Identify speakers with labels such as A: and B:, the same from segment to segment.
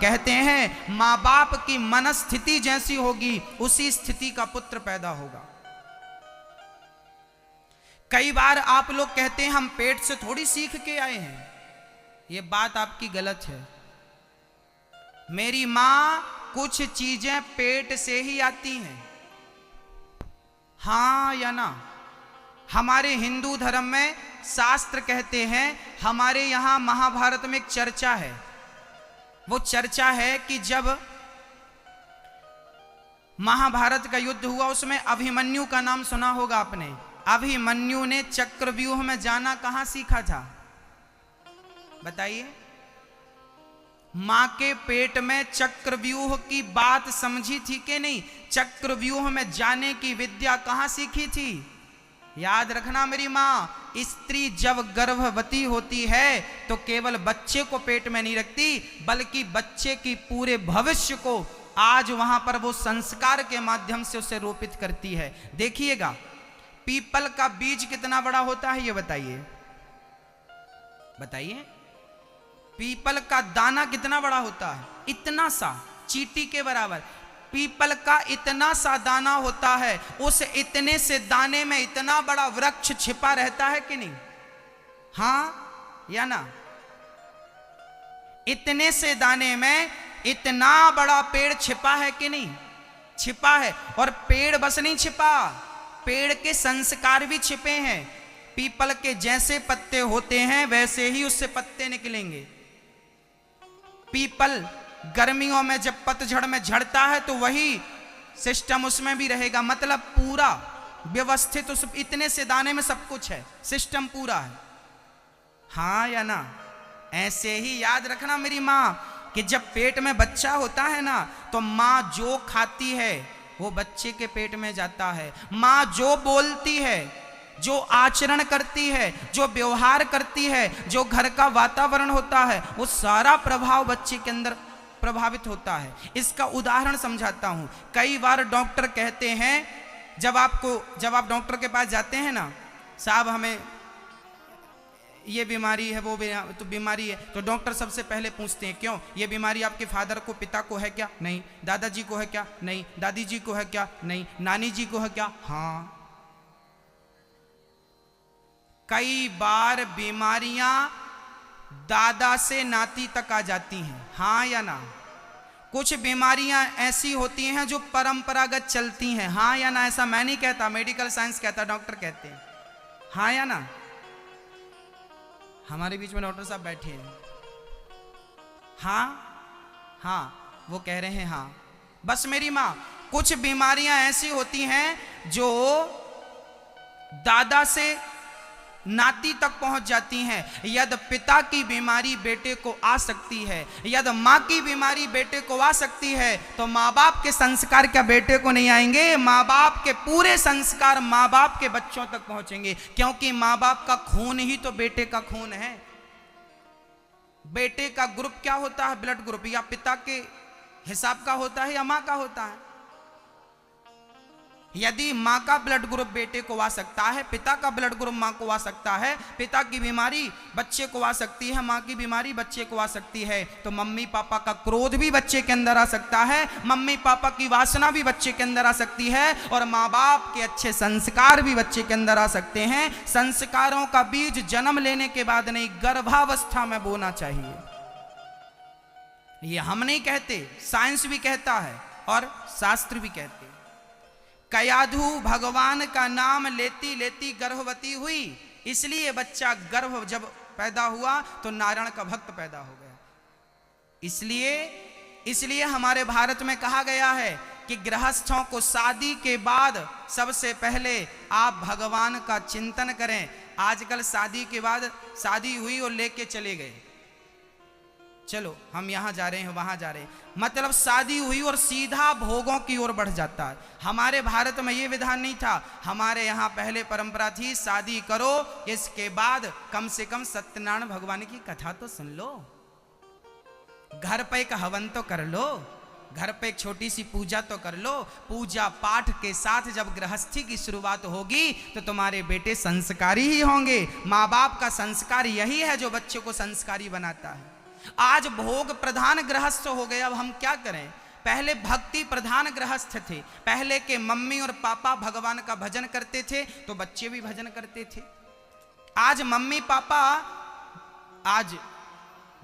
A: कहते हैं माँ बाप की मनस्थिति जैसी होगी उसी स्थिति का पुत्र पैदा होगा। कई बार आप लोग कहते हैं हम पेट से थोड़ी सीख के आए हैं, ये बात आपकी गलत है। मेरी माँ कुछ चीजें पेट से ही आती हैं, हाँ या ना। हमारे हिंदू धर्म में शास्त्र कहते हैं, हमारे यहां महाभारत में एक चर्चा है, वो चर्चा है कि जब महाभारत का युद्ध हुआ उसमें अभिमन्यु का नाम सुना होगा आपने। अभिमन्यु ने चक्रव्यूह में जाना कहां सीखा था बताइए? मां के पेट में चक्रव्यूह की बात समझी थी कि नहीं? चक्रव्यूह में जाने की विद्या कहां सीखी थी? याद रखना मेरी मां, स्त्री जब गर्भवती होती है तो केवल बच्चे को पेट में नहीं रखती, बल्कि बच्चे की पूरे भविष्य को आज वहां पर वो संस्कार के माध्यम से उसे रोपित करती है। देखिएगा पीपल का बीज कितना बड़ा होता है ये बताइए, बताइए। पीपल का दाना कितना बड़ा होता है? इतना सा, चींटी के बराबर। पीपल का इतना सा दाना होता है, उस इतने से दाने में इतना बड़ा वृक्ष छिपा रहता है कि नहीं? हाँ या ना? इतने से दाने में इतना बड़ा पेड़ छिपा है कि नहीं? छिपा है। और पेड़ बस नहीं छिपा, पेड़ के संस्कार भी छिपे हैं। पीपल के जैसे पत्ते होते हैं वैसे ही उससे पत्ते निकलेंगे। पीपल गर्मियों में जब पतझड़ में झड़ता है तो वही सिस्टम उसमें भी रहेगा, मतलब पूरा व्यवस्थित उस इतने से दाने में सब कुछ है, सिस्टम पूरा है। हाँ या ना? ऐसे ही याद रखना मेरी माँ कि जब पेट में बच्चा होता है ना तो माँ जो खाती है वो बच्चे के पेट में जाता है। माँ जो बोलती है, जो आचरण करती है, जो व्यवहार करती है, जो घर का वातावरण होता है, वो सारा प्रभाव बच्चे के अंदर प्रभावित होता है। इसका उदाहरण समझाता हूं। कई बार डॉक्टर कहते हैं, जब आप डॉक्टर के पास जाते हैं ना, साहब हमें ये बीमारी है, वो तो बीमारी है, तो डॉक्टर सबसे पहले पूछते हैं क्यों? ये बीमारी आपके फादर को, पिता को है क्या? नहीं। दादाजी को है क्या? नहीं। दादी जी को है क्या? नहीं। नानी जी को है क्या? हाँ। कई बार बीमारियां दादा से नाती तक आ जाती हैं, हाँ या ना? कुछ बीमारियां ऐसी होती हैं जो परंपरागत चलती हैं, हाँ या ना? ऐसा मैं नहीं कहता, मेडिकल साइंस कहता, डॉक्टर कहते हैं, हाँ या ना? हमारे बीच में डॉक्टर साहब बैठे हैं, हाँ हाँ, वो कह रहे हैं हाँ। बस मेरी माँ, कुछ बीमारियां ऐसी होती हैं जो दादा से नाती तक पहुंच जाती हैं। यदि पिता की बीमारी बेटे को आ सकती है, यदि माँ की बीमारी बेटे को आ सकती है, तो माँ बाप के संस्कार क्या बेटे को नहीं आएंगे? माँ बाप के पूरे संस्कार माँ बाप के बच्चों तक पहुंचेंगे, क्योंकि माँ बाप का खून ही तो बेटे का खून है। बेटे का ग्रुप क्या होता है? ब्लड ग्रुप या पिता के हिसाब का होता है या माँ का होता है? यदि माँ का ब्लड ग्रुप बेटे को आ सकता है, पिता का ब्लड ग्रुप माँ को आ सकता है, पिता की बीमारी बच्चे को आ सकती है, माँ की बीमारी बच्चे को आ सकती है, तो मम्मी पापा का क्रोध भी बच्चे के अंदर आ सकता है, मम्मी पापा की वासना भी बच्चे के अंदर आ सकती है, और माँ बाप के अच्छे संस्कार भी बच्चे के अंदर आ सकते हैं। संस्कारों का बीज जन्म लेने के बाद नहीं, गर्भावस्था में बोना चाहिए। ये हम नहीं कहते, साइंस भी कहता है और शास्त्र भी कहते। कयाधु भगवान का नाम लेती लेती गर्भवती हुई, इसलिए बच्चा गर्भ जब पैदा हुआ तो नारायण का भक्त पैदा हो गया। इसलिए हमारे भारत में कहा गया है कि गृहस्थों को शादी के बाद सबसे पहले आप भगवान का चिंतन करें। आजकल शादी के बाद शादी हुई और लेके चले गए, चलो हम यहां जा रहे हैं वहां जा रहे हैं, मतलब शादी हुई और सीधा भोगों की ओर बढ़ जाता है। हमारे भारत में ये विधान नहीं था। हमारे यहाँ पहले परंपरा थी, शादी करो, इसके बाद कम से कम सत्यनारायण भगवान की कथा तो सुन लो, घर पे एक हवन तो कर लो, घर पे एक छोटी सी पूजा तो कर लो। पूजा पाठ के साथ जब गृहस्थी की शुरुआत होगी तो तुम्हारे बेटे संस्कारी ही होंगे। माँ बाप का संस्कार यही है जो बच्चे को संस्कारी बनाता है। आज भोग प्रधान गृहस्थ हो गए। अब हम क्या करें? पहले भक्ति प्रधान गृहस्थ थे। पहले के मम्मी और पापा भगवान का भजन करते थे तो बच्चे भी भजन करते थे। आज मम्मी पापा आज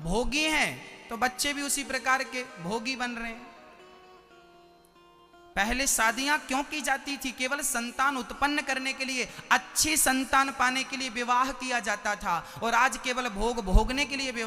A: भोगी हैं तो बच्चे भी उसी प्रकार के भोगी बन रहे हैं। पहले शादियां क्यों की जाती थी? केवल संतान उत्पन्न करने के लिए, अच्छी संतान पाने के लिए विवाह किया जाता था। और आज केवल भोग भोगने के लिए विवाह